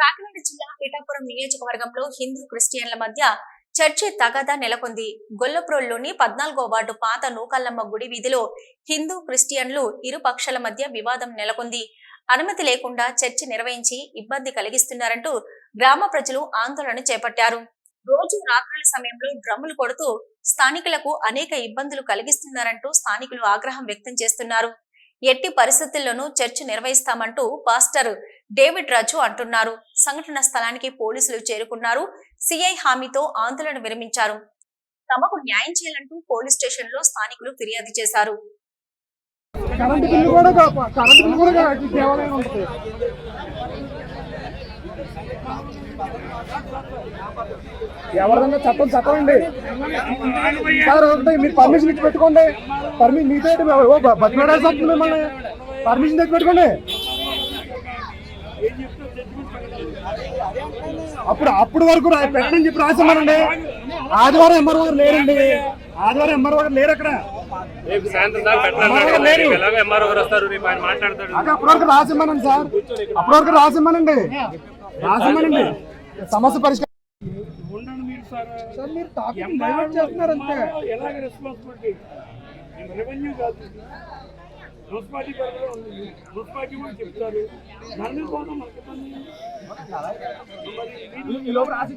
కాకినాడ జిల్లా పిఠాపురం నియోజకవర్గంలో హిందూ క్రిస్టియన్ల మధ్య చర్చి తగాదా నెలకొంది. గొల్లప్రోల్లోని 14వ వార్డు పాత నూకల్లమ్మ గుడి వీధిలో హిందూ క్రిస్టియన్లు ఇరు పక్షాల మధ్య వివాదం నెలకొంది. అనుమతి లేకుండా చర్చి నిర్వహించి ఇబ్బంది కలిగిస్తున్నారంటూ గ్రామ ప్రజలు ఆందోళన చేపట్టారు. రోజు రాత్రుల సమయంలో డ్రమ్ములు కొడుతూ స్థానికులకు అనేక ఇబ్బందులు కలిగిస్తున్నారంటూ స్థానికులు ఆగ్రహం వ్యక్తం చేస్తున్నారు. ఎట్టి పరిస్థితుల్లోనూ చర్చ్ నిర్వహిస్తామంటూ పాస్టర్ డేవిడ్ రాజు అంటున్నారు. సంఘటన స్థలానికి పోలీసులు చేరుకున్నారు. సిఐ హామీతో ఆందోళన విరమించారు. తమకు న్యాయం చేయాలంటూ పోలీస్ స్టేషన్ లో స్థానికులు ఫిర్యాదు చేశారు. ఎవరిదన్నా చట్టం చట్టం అండి సార్. ఒకటి మీరు పర్మిషన్ ఇచ్చి పెట్టుకోండి. మీతో బతిమాడాల్సి వస్తుంది. మిమ్మల్ని పర్మిషన్ తెచ్చి పెట్టుకోండి. అప్పుడు వరకు పెట్టని చెప్పి రాసిమ్మనండి. ఆదివారం ఎంఆర్ఓ గారు లేరండి. ఆదివారం ఎంఆర్ఓ గారు లేరు అక్కడ. అప్పటి వరకు రాసిమ్మనండి సార్. అప్పటి వరకు రాసిమ్మనండి. సమస్య పరిష్కారం సార్. మీరు టాపిక్ డైవర్ట్ చేస్తున్నారు అంతే. ఎలాగ రెస్పాన్సిబిలిటీ రెవెన్యూ కాదు, మున్సిపాలిటీ పరిధిలో ఉంది. మున్సిపాలిటీ కూడా చెప్తారు. దాని మీద పోతాం. రాసి